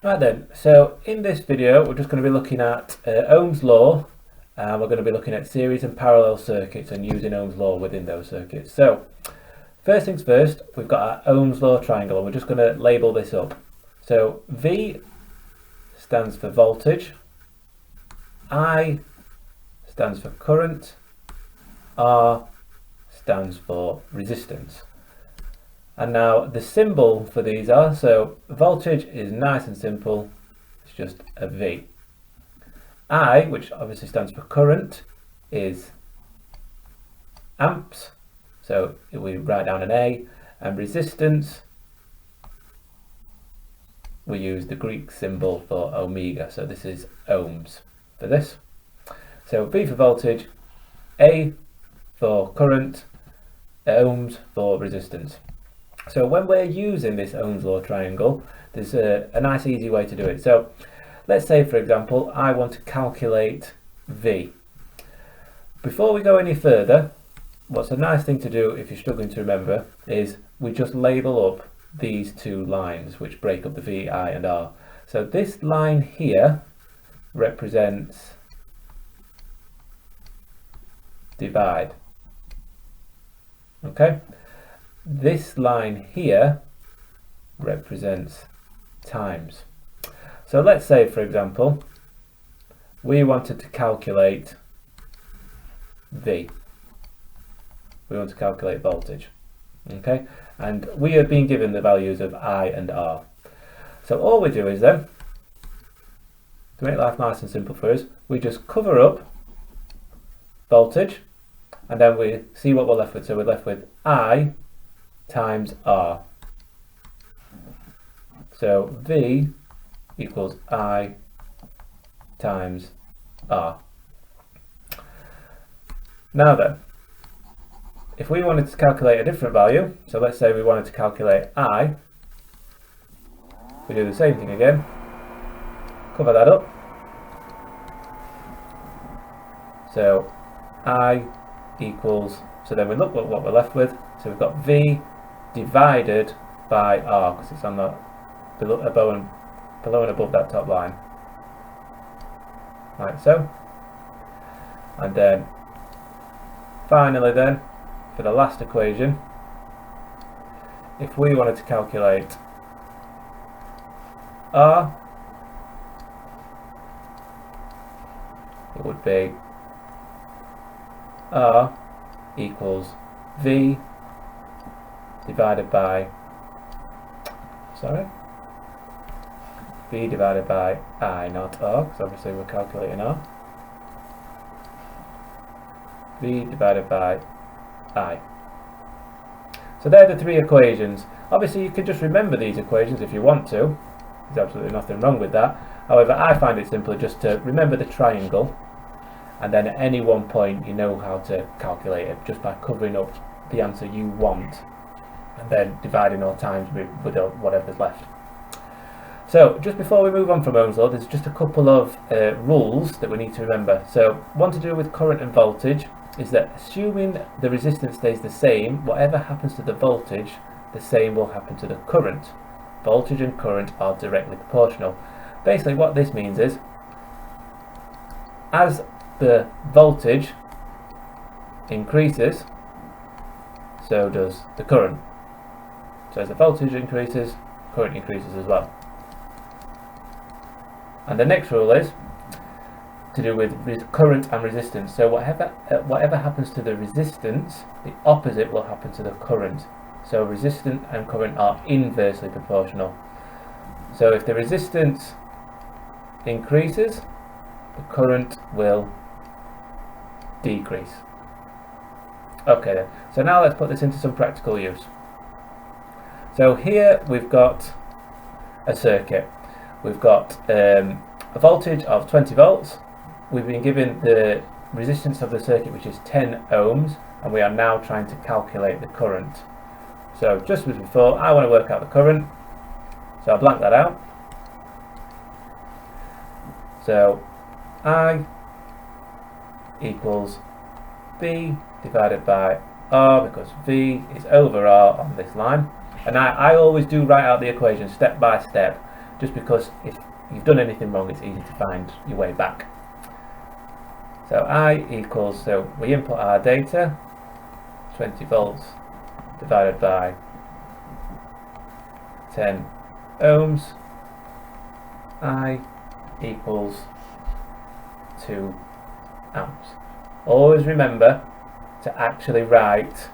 Right then, so in this video we're just going to be looking at Ohm's law, and we're going to be looking at series and parallel circuits and using Ohm's law within those circuits. So first things first, we've got our Ohm's law triangle and we're just going to label this up. So V stands for voltage, I stands for current, R stands for resistance. And now the symbol for these are, so voltage is nice and simple, it's just a V. I, which obviously stands for current, is amps, so we write down an A, and resistance, we use the Greek symbol for omega, so this is ohms for this. So V for voltage, A for current, ohms for resistance. So when we're using this Ohm's law triangle, there's a nice easy way to do it. So let's say, for example, I want to calculate V. Before we go any further, what's a nice thing to do if you're struggling to remember is we just label up these two lines which break up the V, I and R. So this line here represents divide. Okay? This line here represents times. So let's say, for example, we wanted to calculate V. We want to calculate voltage. Okay, and we have been given the values of I and R. So all we do is then, to make life nice and simple for us, we just cover up voltage and then we see what we're left with. So we're left with I times R. So V equals I times R. Now then, if we wanted to calculate a different value, so let's say we wanted to calculate I, we do the same thing again, cover that up. So I equals, so then we look at what we're left with, so we've got V divided by R, because it's on the below and above that top line, like so. And then finally then, for the last equation, if we wanted to calculate R, it would be R equals V divided by, V divided by I, not R, because obviously we're calculating R. V divided by I. So they're the three equations. Obviously you can just remember these equations if you want to. There's absolutely nothing wrong with that. However, I find it simpler just to remember the triangle, and then at any one point you know how to calculate it just by covering up the answer you want and then dividing all times with whatever's left. So just before we move on from Ohm's law, there's just a couple of rules that we need to remember. So one to do with current and voltage is that assuming the resistance stays the same, whatever happens to the voltage, the same will happen to the current. Voltage and current are directly proportional. Basically what this means is, as the voltage increases, so does the current. So as the voltage increases, current increases as well. And the next rule is to do with current and resistance. So whatever happens to the resistance, the opposite will happen to the current. So resistance and current are inversely proportional. So if the resistance increases, the current will decrease. Okay then, so now let's put this into some practical use. So here we've got a circuit. We've got a voltage of 20 volts. We've been given the resistance of the circuit, which is 10 ohms, and we are now trying to calculate the current. So just as before, I want to work out the current, so I'll blank that out. So I equals V divided by R, because V is over R on this line. And I always do write out the equation step by step, just because if you've done anything wrong, it's easy to find your way back. So I equals, so we input our data, 20 volts divided by 10 ohms, I equals 2 amps. Always remember to actually write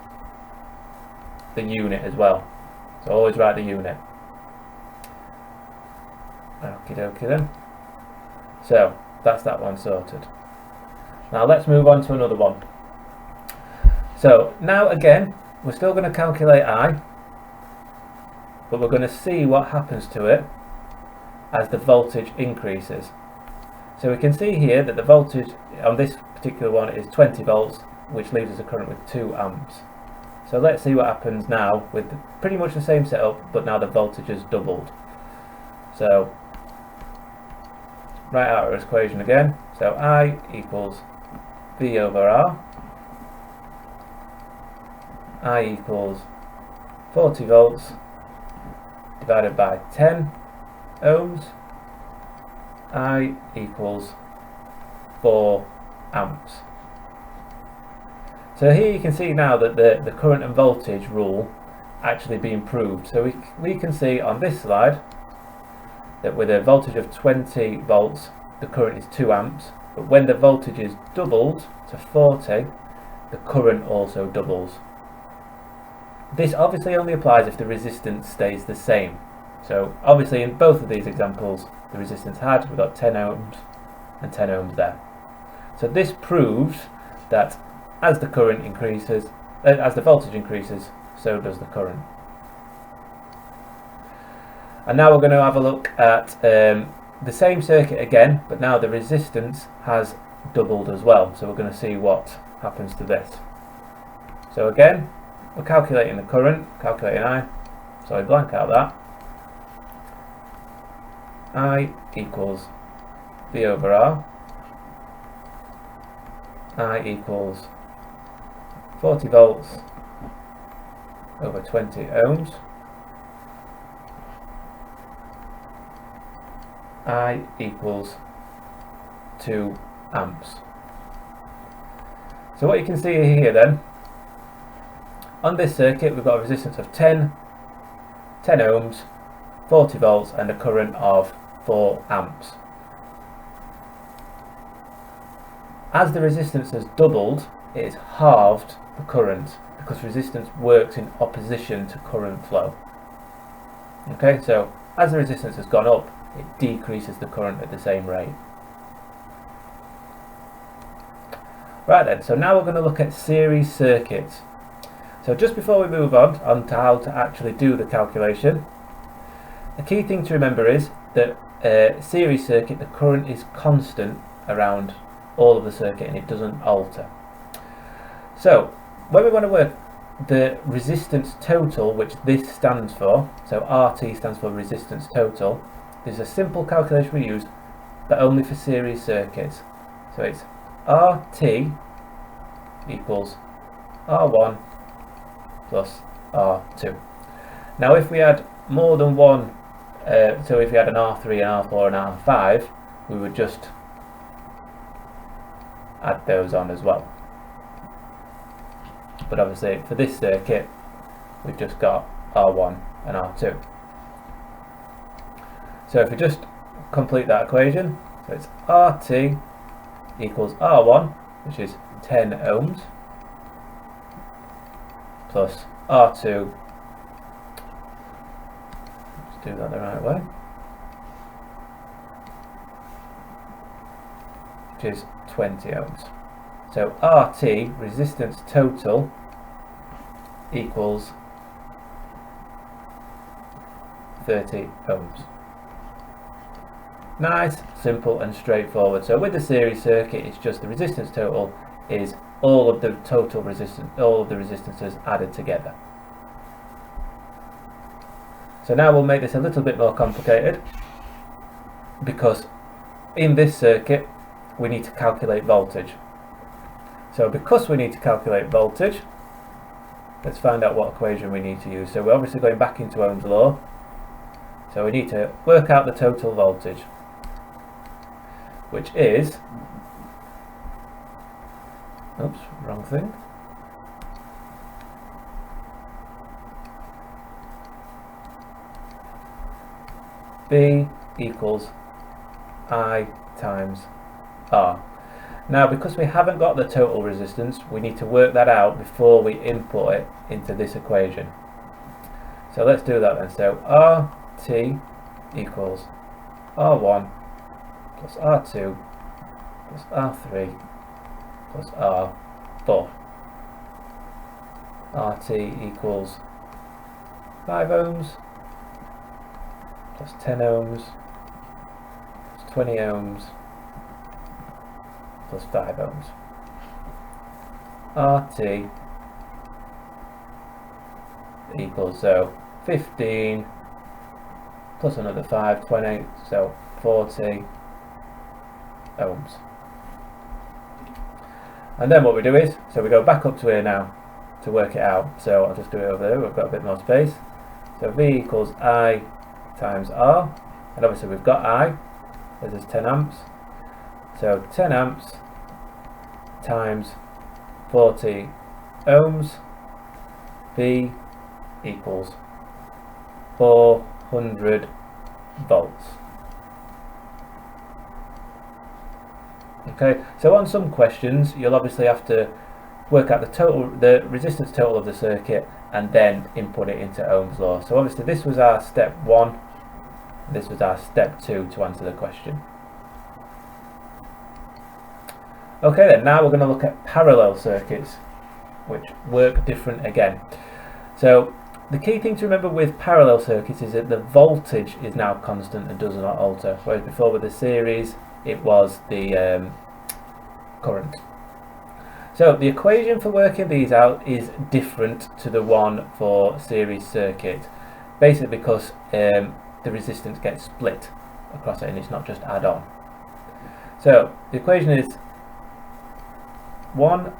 the unit as well. So always write the unit. Okie dokie then. So that's that one sorted. Now let's move on to another one. So now again, we're still going to calculate I, but we're going to see what happens to it as the voltage increases. So we can see here that the voltage on this particular one is 20 volts, which leaves us a current with 2 amps. So let's see what happens now with pretty much the same setup, but now the voltage has doubled. So write out our equation again. So I equals V over R. I equals 40 volts divided by 10 ohms. I equals 4 amps. So here you can see now that the current and voltage rule actually being proved. So we can see on this slide that with a voltage of 20 volts, the current is 2 amps. But when the voltage is doubled to 40, the current also doubles. This obviously only applies if the resistance stays the same. So obviously in both of these examples, the resistance we've got 10 ohms and 10 ohms there. So this proves that as the current increases, as the voltage increases, so does the current. And now we're going to have a look at the same circuit again, but now the resistance has doubled as well. So we're going to see what happens to this. So again, we're calculating the current, calculating I, so I blank out that. I equals V over R. I equals 40 volts over 20 ohms. I equals 2 amps. So what you can see here then, on this circuit we've got a resistance of 10 ohms, 40 volts and a current of 4 amps. As the resistance has doubled, it has halved the current because resistance works in opposition to current flow. Okay, so as the resistance has gone up, it decreases the current at the same rate. Right then, so now we're going to look at series circuits. So just before we move on to how to actually do the calculation, the key thing to remember is that series circuit, the current is constant around all of the circuit and it doesn't alter. So when we want to work the resistance total, which this stands for, so RT stands for resistance total, there's a simple calculation we use, but only for series circuits. So it's RT equals R1 plus R2. Now if we had more than one, so if we had an R3, an R4 and R5, we would just add those on as well. But obviously for this circuit we've just got R1 and R2. So if we just complete that equation, so it's RT equals R1, which is 10 ohms, plus R2, let's do that the right way, which is 20 ohms. So RT, resistance total, equals 30 ohms. Nice, simple and straightforward. So with the series circuit, it's just the resistance total is all of the total resistance, all of the resistances added together. So now we'll make this a little bit more complicated, because in this circuit we need to calculate voltage. So because we need to calculate voltage, let's find out what equation we need to use. So we're obviously going back into Ohm's law. So we need to work out the total voltage, which is, oops, wrong thing. B equals I times R. Now, because we haven't got the total resistance, we need to work that out before we input it into this equation. So let's do that then. So RT equals R1 plus R2 plus R3 plus R4. RT equals 5 ohms plus 10 ohms plus 20 ohms plus 5 ohms. RT equals, so 15 plus another 5, 20, so 40 ohms. And then what we do is, so we go back up to here now to work it out. So I'll just do it over there, we've got a bit more space. So V equals I times R, and obviously we've got I, this is 10 amps. So 10 amps times 40 ohms, V equals 400 volts. Okay, so on some questions you'll obviously have to work out the resistance total of the circuit and then input it into Ohm's law. So obviously this was our step 1, this was our step 2 to answer the question. Okay then, now we're going to look at parallel circuits, which work different again. So the key thing to remember with parallel circuits is that the voltage is now constant and does not alter, whereas before with the series it was the current. So the equation for working these out is different to the one for series circuit, basically because the resistance gets split across it and it's not just add on. So the equation is 1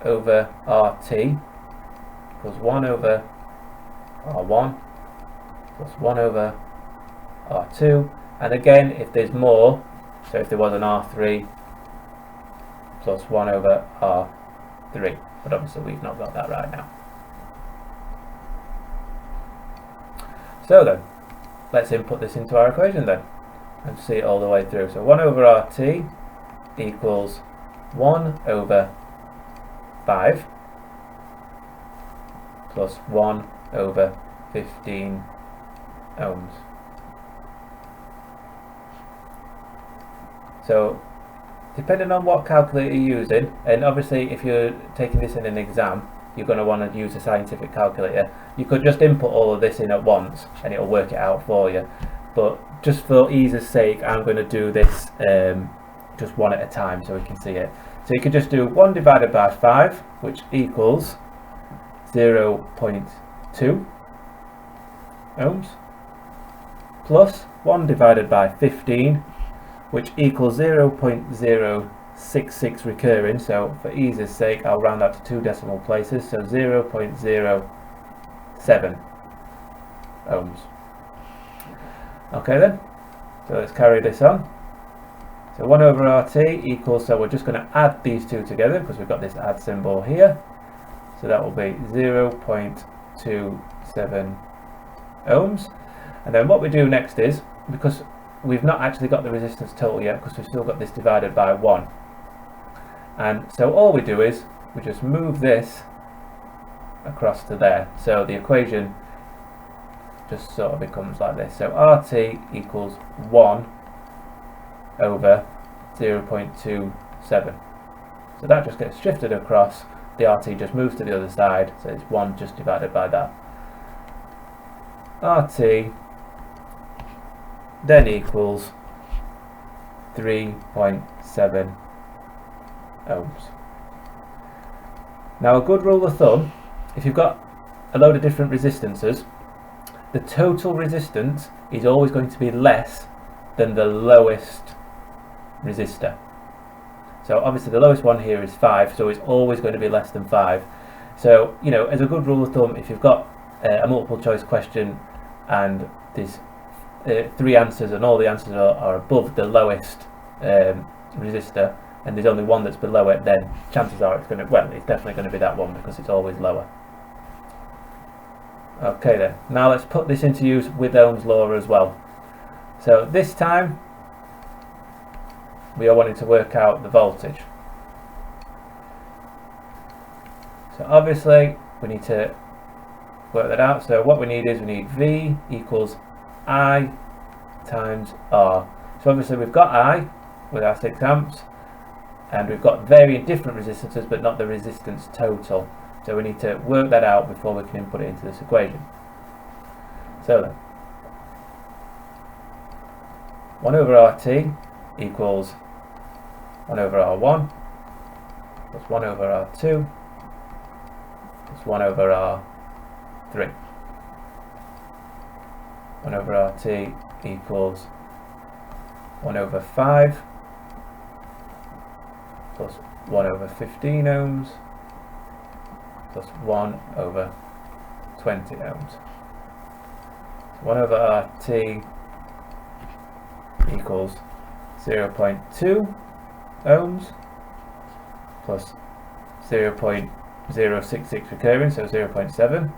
over RT equals 1 over R1 plus 1 over R2, and again if there's more, so if there was an R3 plus 1 over R3, but obviously we've not got that right now. So then, let's input this into our equation then and see it all the way through. So 1 over RT equals 1 over 5 plus 1 over 15 ohms. So depending on what calculator you're using, and obviously if you're taking this in an exam you're going to want to use a scientific calculator, you could just input all of this in at once and it'll work it out for you, but just for ease's sake I'm going to do this just one at a time so we can see it. So you could just do 1 divided by 5, which equals 0.2 ohms, plus 1 divided by 15, which equals 0.066 recurring, so for ease's sake I'll round that to 2 decimal places, so 0.07 ohms. Okay then, so let's carry this on. So 1 over RT equals, so we're just going to add these two together because we've got this add symbol here, so that will be 0.27 ohms. And then what we do next is, because we've not actually got the resistance total yet because we've still got this divided by 1, and so all we do is we just move this across to there, so the equation just sort of becomes like this. So RT equals 1 over 0.27, so that just gets shifted across, the RT just moves to the other side, so it's 1 just divided by that. RT then equals 3.7 ohms. Now a good rule of thumb, if you've got a load of different resistances, the total resistance is always going to be less than the lowest resistor. So obviously the lowest one here is 5, so it's always going to be less than 5. So, you know, as a good rule of thumb, if you've got a multiple choice question and there's 3 answers and all the answers are above the lowest resistor, and there's only one that's below it, then chances are it's definitely going to be that one because it's always lower. Okay then, now let's put this into use with Ohm's law as well. So this time we are wanting to work out the voltage. So obviously we need to work that out. So what we need V equals I times R. So obviously we've got I with our 6 amps, and we've got varying different resistances but not the resistance total. So we need to work that out before we can input it into this equation. So then, 1 over RT equals 1 over R1 plus 1 over R2 plus 1 over R3. 1 over RT equals 1 over 5 plus 1 over 15 ohms plus 1 over 20 ohms. 1 over RT equals 0.2 ohms plus 0.066 recurring, so 0.7,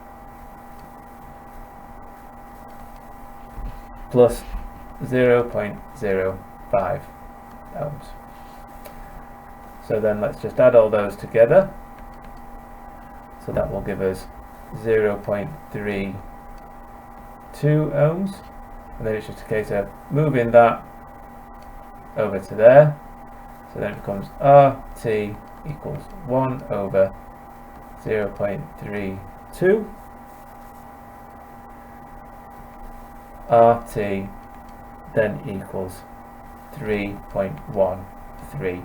plus 0.05 ohms. So then let's just add all those together. So that will give us 0.32 ohms, and then it's just a case of moving that over to there. So then it becomes RT equals 1 over 0.32. RT then equals 3.13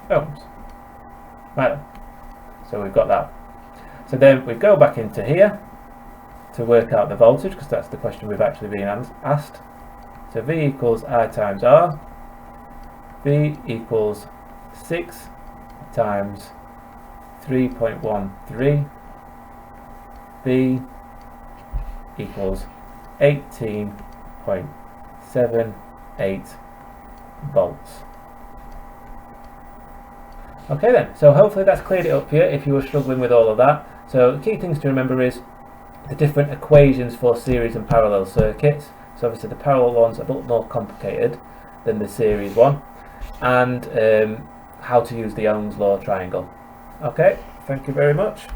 ohms. Right, so we've got that. So then we go back into here to work out the voltage, because that's the question we've actually been asked. So V equals I times R. V equals 6 times 3.13. V equals 18.78 volts. Okay then, so hopefully that's cleared it up for you if you were struggling with all of that. So the key things to remember is the different equations for series and parallel circuits. So obviously the parallel one's a bit more complicated than the series one, and how to use the Ohm's law triangle. Okay, thank you very much.